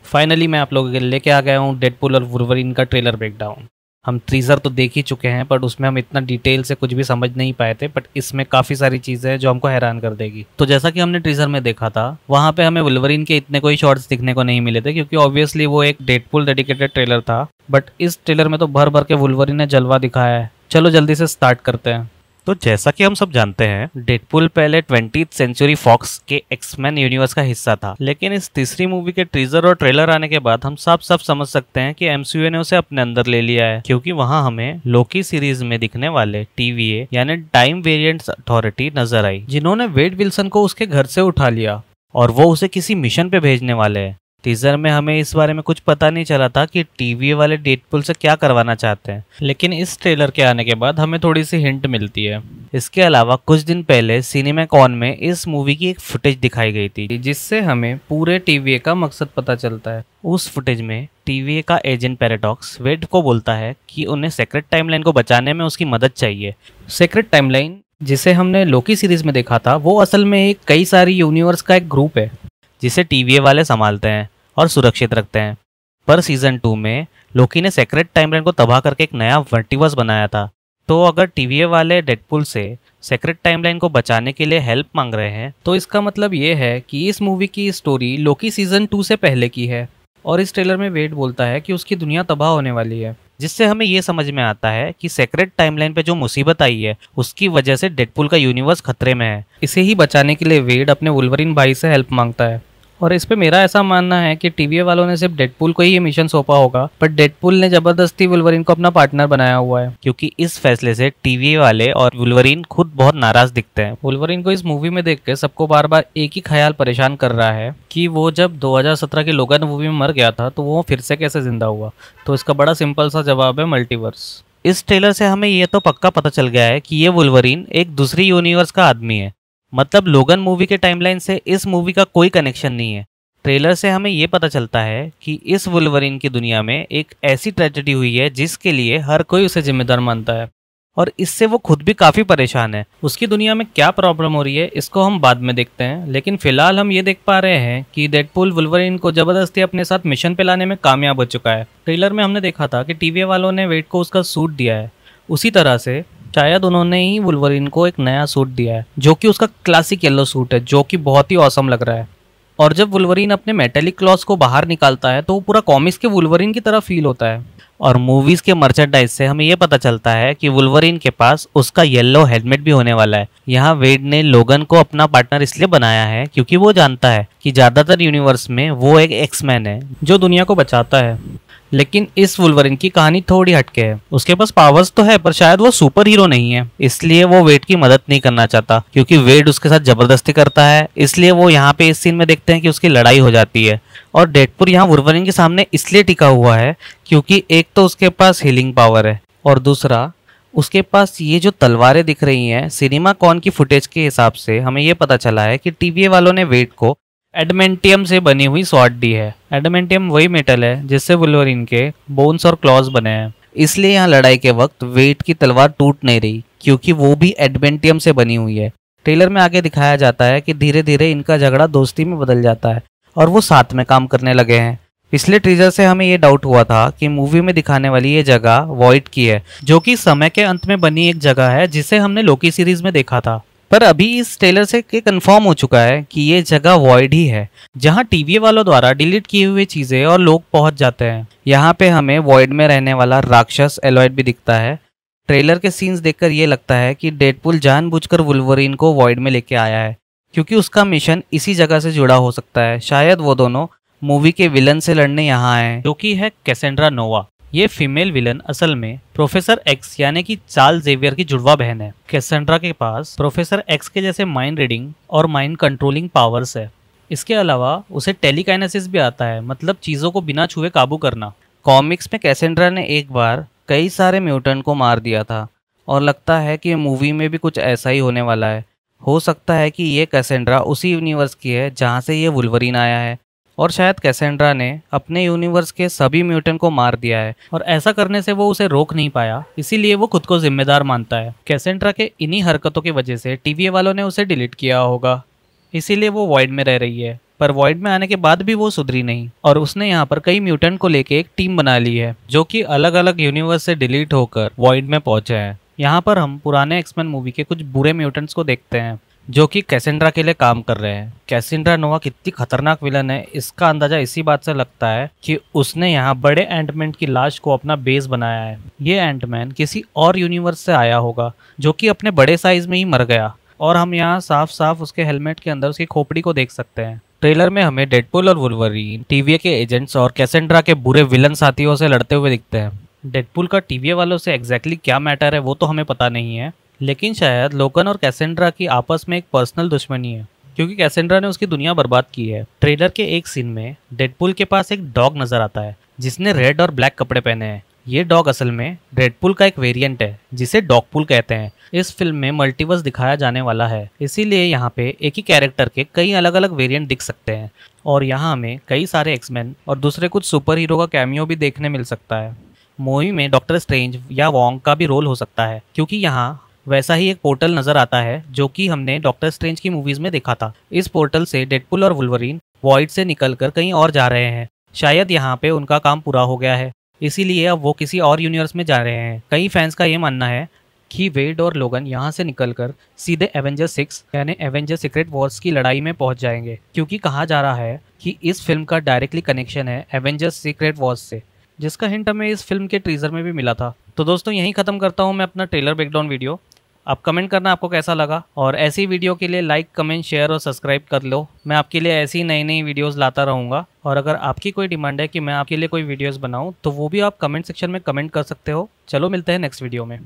Finally मैं आप लोगों के लिए लेके आ गया हूँ डेडपूल और वुल्वरीन का ट्रेलर ब्रेकडाउन। हम टीजर तो देख ही चुके हैं, बट उसमें हम इतना डिटेल से कुछ भी समझ नहीं पाए थे, बट इसमें काफ़ी सारी चीज़ें हैं जो हमको हैरान कर देगी। तो जैसा कि हमने टीजर में देखा था, वहाँ पे हमें वुल्वरीन के इतने कोई शॉट्स दिखने को नहीं मिले थे, क्योंकि ऑब्वियसली वो एक डेडपूल डेडिकेटेड ट्रेलर था। बट इस ट्रेलर में तो भर भर के वुल्वरीन ने जलवा दिखाया है। चलो जल्दी से स्टार्ट करते हैं। तो जैसा कि हम सब जानते हैं, डेडपूल पहले 20th सेंचुरी फॉक्स के एक्समैन यूनिवर्स का हिस्सा था, लेकिन इस तीसरी मूवी के टीजर और ट्रेलर आने के बाद हम साफ साफ समझ सकते हैं कि एमसीयू ने उसे अपने अंदर ले लिया है, क्योंकि वहां हमें लोकी सीरीज में दिखने वाले टीवीए यानी टाइम वेरिएंट्स अथॉरिटी नजर आई, जिन्होंने वेड विल्सन को उसके घर से उठा लिया और वो उसे किसी मिशन पे भेजने वाले हैं। टीजर में हमें इस बारे में कुछ पता नहीं चला था कि टीवीए वाले डेडपूल से क्या करवाना चाहते हैं, लेकिन इस ट्रेलर के आने के बाद हमें थोड़ी सी हिंट मिलती है। इसके अलावा कुछ दिन पहले सिनेमाकॉन में इस मूवी की एक फुटेज दिखाई गई थी, जिससे हमें पूरे टीवीए का मकसद पता चलता है। उस फुटेज में टीवीए का एजेंट पैराडॉक्स वेड को बोलता है कि उन्हें सेक्रेट टाइमलाइन को बचाने में उसकी मदद चाहिए। सेक्रेट टाइमलाइन, जिसे हमने लोकी सीरीज में देखा था, वो असल में एक कई सारी यूनिवर्स का एक ग्रुप है जिसे टीवीए वाले संभालते हैं और सुरक्षित रखते हैं। पर सीजन 2 में लोकी ने सेक्रेट टाइमलाइन को तबाह करके एक नया मल्टीवर्स बनाया था। तो अगर टीवीए वाले डेडपूल से सेक्रेट टाइमलाइन को बचाने के लिए हेल्प मांग रहे हैं, तो इसका मतलब ये है कि इस मूवी की स्टोरी लोकी सीजन 2 से पहले की है। और इस ट्रेलर में वेड बोलता है कि उसकी दुनिया तबाह होने वाली है, जिससे हमें ये समझ में आता है कि सेक्रेट टाइमलाइन पे जो मुसीबत आई है उसकी वजह से डेडपूल का यूनिवर्स खतरे में है। इसे ही बचाने के लिए वेड अपने वुल्वरीन भाई से हेल्प मांगता है। और इस पे मेरा ऐसा मानना है कि टीवीए वालों ने सिर्फ डेडपूल को ही ये मिशन सौंपा होगा, पर डेडपूल ने जबरदस्ती वुल्वरीन को अपना पार्टनर बनाया हुआ है, क्योंकि इस फैसले से टीवीए वाले और वुल्वरीन खुद बहुत नाराज दिखते हैं। वुल्वरीन को इस मूवी में देख के सबको बार बार एक ही ख्याल परेशान कर रहा है कि वो जब 2017 की लोगन मूवी में मर गया था तो वो फिर से कैसे जिंदा हुआ। तो इसका बड़ा सिंपल सा जवाब है मल्टीवर्स। इस ट्रेलर से हमें ये तो पक्का पता चल गया है कि ये वुल्वरीन एक दूसरी यूनिवर्स का आदमी है। मतलब लोगन मूवी के टाइमलाइन से इस मूवी का कोई कनेक्शन नहीं है। ट्रेलर से हमें ये पता चलता है कि इस वुल्वरीन की दुनिया में एक ऐसी ट्रेजेडी हुई है जिसके लिए हर कोई उसे जिम्मेदार मानता है, और इससे वो खुद भी काफ़ी परेशान है। उसकी दुनिया में क्या प्रॉब्लम हो रही है इसको हम बाद में देखते हैं, लेकिन फिलहाल हम ये देख पा रहे हैं कि डेडपूल वुल्वरीन को जबरदस्ती अपने साथ मिशन पे लाने में कामयाब हो चुका है। ट्रेलर में हमने देखा था कि टीवीए वालों ने वेड को उसका सूट दिया है, उसी तरह से शायद उन्होंने ही वुल्वरीन को एक नया सूट दिया है, जो कि उसका क्लासिक येलो सूट है, जो कि बहुत ही ऑसम लग रहा है। और जब वुल्वरीन अपने मेटेलिक क्लॉज को बाहर निकालता है तो वो पूरा कॉमिक्स के वुल्वरीन की तरह फील होता है। और मूवीज के मर्चेंडाइज से हमें यह पता चलता है कि वुल्वरीन के पास उसका येलो हेलमेट भी होने वाला है। यहाँ वेड ने लोगन को अपना पार्टनर इसलिए बनाया है क्योंकि वो जानता है कि ज्यादातर यूनिवर्स में वो एक एक्समैन है जो दुनिया को बचाता है। लेकिन इस वुल्वरीन की कहानी थोड़ी हटके है। उसके पास पावर्स तो है, पर शायद वो सुपर हीरो नहीं है, इसलिए वो वेड की मदद नहीं करना चाहता, क्योंकि वेड उसके साथ जबरदस्ती करता है। इसलिए वो यहाँ पे इस सीन में देखते हैं कि उसकी लड़ाई हो जाती है। और डेडपूल यहाँ वुल्वरीन के सामने इसलिए टिका हुआ है क्योंकि एक तो उसके पास हीलिंग पावर है, और दूसरा उसके पास ये जो तलवारें दिख रही हैं, सिनेमाकॉन की फुटेज के हिसाब से हमें ये पता चला है कि टीवीए वालों ने वेड को एडमेंटियम से बनी हुई स्वॉर्ड दी है। एडमेंटियम वही मेटल है जिससे वुल्वरीन के बोन्स और क्लॉज बने हैं, इसलिए यहाँ लड़ाई के वक्त वेड की तलवार टूट नहीं रही, क्योंकि वो भी एडमेंटियम से बनी हुई है। ट्रेलर में आगे दिखाया जाता है कि धीरे धीरे इनका झगड़ा दोस्ती में बदल जाता है और वो साथ में काम करने लगे हैं। पिछले टीजर से हमें ये डाउट हुआ था कि मूवी में दिखाने वाली ये जगह वॉइड की है, जो कि समय के अंत में बनी एक जगह है जिसे हमने लोकी सीरीज में देखा था। पर अभी इस ट्रेलर से कंफर्म हो चुका है कि ये जगह वॉइड ही है, जहां टीवीए वालों द्वारा डिलीट किए हुए चीजें और लोग पहुंच जाते हैं। यहाँ पे हमें वॉइड में रहने वाला राक्षस एलॉयड भी दिखता है। ट्रेलर के सीन्स देखकर ये लगता है कि डेडपूल जानबूझकर वुल्वरीन को वॉइड में लेके आया है, क्योंकि उसका मिशन इसी जगह से जुड़ा हो सकता है। शायद वो दोनों मूवी के विलन से लड़ने यहाँ आए, जो कि है कैसेंड्रा नोवा। ये फीमेल विलन असल में प्रोफेसर एक्स यानी कि चार्ल्स जेवियर की जुड़वा बहन है। कैसेंड्रा के पास प्रोफेसर एक्स के जैसे माइंड रीडिंग और माइंड कंट्रोलिंग पावर्स है। इसके अलावा उसे टेलीकाइनेसिस भी आता है, मतलब चीज़ों को बिना छुए काबू करना। कॉमिक्स में कैसेंड्रा ने एक बार कई सारे म्यूटेंट को मार दिया था, और लगता है कि मूवी में भी कुछ ऐसा ही होने वाला है। हो सकता है कि ये कैसेंड्रा उसी यूनिवर्स की है जहाँ से ये वुल्वरीन आया है, और शायद कैसेंड्रा ने अपने यूनिवर्स के सभी म्यूटेंट को मार दिया है, और ऐसा करने से वो उसे रोक नहीं पाया, इसीलिए वो खुद को जिम्मेदार मानता है। कैसेंड्रा के इन्हीं हरकतों की वजह से टीवीए वालों ने उसे डिलीट किया होगा, इसीलिए वो वॉइड में रह रही है। पर वॉइड में आने के बाद भी वो सुधरी नहीं और उसने यहाँ पर कई म्यूटेंट को लेके एक टीम बना ली है जो कि अलग अलग यूनिवर्स से डिलीट होकर वॉइड में पहुंचे हैं। यहाँ पर हम पुराने एक्समैन मूवी के कुछ बुरे म्यूटेंट्स को देखते हैं जो कि कैसेंड्रा के लिए काम कर रहे हैं। कैसेंड्रा नोवा कितनी खतरनाक विलन है इसका अंदाजा इसी बात से लगता है कि उसने यहाँ बड़े एंटमैन की लाश को अपना बेस बनाया है। ये एंटमैन किसी और यूनिवर्स से आया होगा जो कि अपने बड़े साइज में ही मर गया और हम यहाँ साफ साफ उसके हेलमेट के अंदर उसकी खोपड़ी को देख सकते हैं। ट्रेलर में हमें डेडपुल और वुल्वरीन टीवीए के एजेंट्स और कैसेंड्रा के बुरे विलन साथियों से लड़ते हुए दिखते हैं। डेडपुल का टीवीए वालों से एग्जैक्टली क्या मैटर है वो तो हमें पता नहीं है, लेकिन शायद लोगन और कैसेंड्रा की आपस में एक पर्सनल दुश्मनी है क्योंकि कैसेंड्रा ने उसकी दुनिया बर्बाद की है। ट्रेलर के एक सीन में डेडपुल के पास एक डॉग नजर आता है जिसने रेड और ब्लैक कपड़े पहने हैं। ये डॉग असल में डेडपुल का एक वेरिएंट है जिसे डॉगपुल कहते हैं। इस फिल्म में मल्टीवर्स दिखाया जाने वाला है, इसीलिए यहाँ पे एक ही कैरेक्टर के कई अलग अलग वेरिएंट दिख सकते हैं और यहाँ हमें कई सारे एक्समैन और दूसरे कुछ सुपर हीरो का कैमियो भी देखने मिल सकता है। मूवी में डॉक्टर स्ट्रेंज या वोंग का भी रोल हो सकता है क्योंकि यहाँ वैसा ही एक पोर्टल नजर आता है जो कि हमने डॉक्टर स्ट्रेंज की मूवीज में देखा था। इस पोर्टल से डेडपुल और वुल्वरीन वॉइड से निकलकर कहीं और जा रहे हैं। शायद यहाँ पे उनका काम पूरा हो गया है, इसीलिए अब वो किसी और यूनिवर्स में जा रहे हैं। कई फैंस का ये मानना है कि वेड और लोगन यहाँ से निकलकर सीधे एवेंजर 6 यानी एवेंजर सीक्रेट वॉर्स की लड़ाई में पहुंच जाएंगे क्योंकि कहा जा रहा है कि इस फिल्म का डायरेक्टली कनेक्शन है एवेंजर सीक्रेट वॉर्स से, जिसका हिंट हमें इस फिल्म के टीजर में भी मिला था। तो दोस्तों यहीं खत्म करता हूँ मैं अपना ट्रेलर ब्रेकडाउन वीडियो। आप कमेंट करना आपको कैसा लगा और ऐसी वीडियो के लिए लाइक कमेंट शेयर और सब्सक्राइब कर लो। मैं आपके लिए ऐसी नई नई वीडियोस लाता रहूँगा और अगर आपकी कोई डिमांड है कि मैं आपके लिए कोई वीडियोस बनाऊँ तो वो भी आप कमेंट सेक्शन में कमेंट कर सकते हो। चलो मिलते हैं नेक्स्ट वीडियो में।